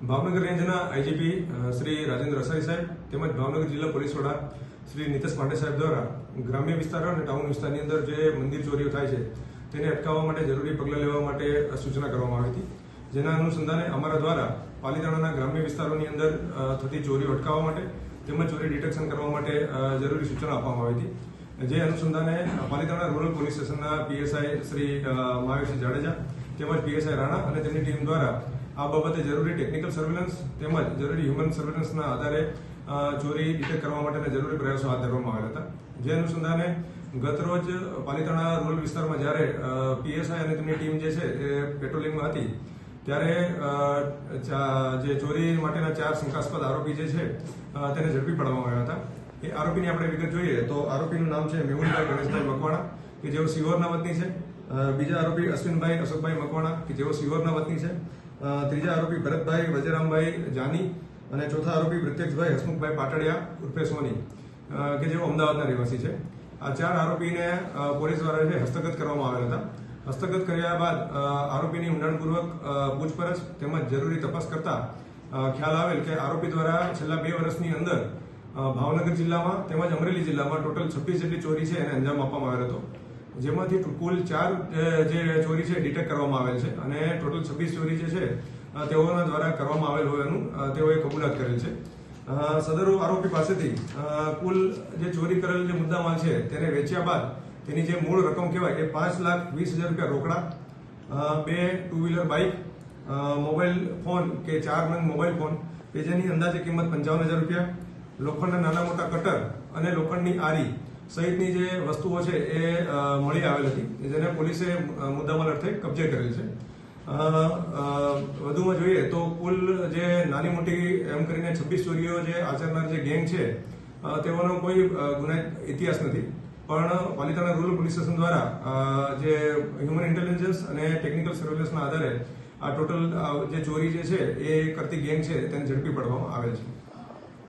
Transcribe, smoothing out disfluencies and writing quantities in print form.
ભાવનગર રેન્જના આઈજીપી શ્રી રાજેન્દ્ર અસારી સાહેબ તેમજ ભાવનગર જિલ્લા પોલીસ વડા શ્રી નીતેશ પાંડે સાહેબ દ્વારા ગ્રામ્ય વિસ્તારો અને ટાઉન વિસ્તારની અંદર જે મંદિર ચોરીઓ થાય છે તેને અટકાવવા માટે જરૂરી પગલાં લેવા માટે સૂચના કરવામાં આવી હતી, જેના અનુસંધાને અમારા દ્વારા પાલીતાણાના ગ્રામ્ય વિસ્તારોની અંદર થતી ચોરીઓ અટકાવવા માટે તેમજ ચોરી ડિટેક્શન કરવા માટે જરૂરી સૂચના આપવામાં આવી હતી। જે અનુસંધાને પાલીતાણા રૂરલ પોલીસ સ્ટેશનના પીએસઆઈ શ્રી મહાવીરસિંહ જાડેજા તેમજ પીએસઆઈ રાણા અને તેમની ટીમ દ્વારા આ બાબતે જરૂરી ટેકનિકલ સર્વેલન્સ તેમજ જરૂરી હ્યુમન સર્વેલન્સના આધારે ચોરી ડિટેક્ટ કરવા માટેના જરૂરી પ્રયાસો હાથ ધરવામાં આવ્યા હતા। જે અનુસંધાને ગતરોજ પાલીતાણા રૂરલ વિસ્તારમાં જ્યારે પીએસઆઈ અને તેમની ટીમ જે છે એ પેટ્રોલિંગમાં હતી ત્યારે જે ચોરી માટેના 4 શંકાસ્પદ આરોપી જે છે તેને ઝડપી પાડવામાં આવ્યા હતા। એ આરોપીની આપણે વિગત જોઈએ તો આરોપીનું નામ છે મેહુલભાઈ ગણેશભાઈ મકવાણા કે જેઓ સિહોરના વતની છે। બીજા આરોપી અશ્વિનભાઈ અશોકભાઈ મકવાણા કે જેઓ સિહોરના વતની છે। ત્રીજા આરોપી ભરતભાઈ વજરામભાઈ જાની અને ચોથા આરોપી પ્રત્યક્ષભાઈ હસમુખભાઈ પાટડિયા ઉર્ફે સોની કે જેઓ અમદાવાદના રહેવાસી છે। આ 4 આરોપીને પોલીસ દ્વારા હસ્તગત કરવામાં આવેલા હતા। હસ્તગત કર્યા બાદ આરોપીની ઊંડાણપૂર્વક પૂછપરછ તેમજ જરૂરી તપાસ કરતા ખ્યાલ આવેલ કે આરોપી દ્વારા છેલ્લા 2 વર્ષની અંદર ભાવનગર જિલ્લામાં તેમજ અમરેલી જિલ્લામાં ટોટલ 26 જેટલી ચોરી છે એને અંજામ આપવામાં આવેલ હતો, જેમાંથી કુલ 4 જે ચોરી છે ડિટેક્ટ કરવામાં આવેલ છે અને ટોટલ 26 ચોરી જે છે તેઓના દ્વારા કરવામાં આવેલ હોવાનું તેઓએ કબૂલાત કરેલ છે। સદરો આરોપી પાસેથી કુલ જે ચોરી કરેલ જે મુદ્દામાલ છે તેને વેચ્યા બાદ તેની જે મૂળ રકમ કહેવાય એ 5,20,000 રૂપિયા રોકડા, 2 two wheeler bike, mobile phone કે 4 નંગ મોબાઈલ ફોન કે જેની અંદાજે કિંમત 55,000 રૂપિયા, લોખંડના નાના મોટા કટર અને લોખંડની આરી સહિતની જે વસ્તુઓ છે એ મળી આવેલ હતી, જેને પોલીસે મુદ્દામાલ અર્થે કબજે કરેલ છે। વધુમાં જોઈએ તો કુલ જે નાની મોટી એમ કરીને 26 ચોરીઓ જે આચરનાર જે ગેંગ છે તેઓનો કોઈ ગુનાહિત ઇતિહાસ નથી, પણ પાલીતાણા રૂરલ પોલીસ સ્ટેશન દ્વારા જે હ્યુમન ઇન્ટેલિજન્સ અને ટેકનિકલ સર્વેલન્સના આધારે આ ટોટલ જે ચોરી જે છે એ કરતી ગેંગ છે તેને ઝડપી પાડવામાં આવેલ છે।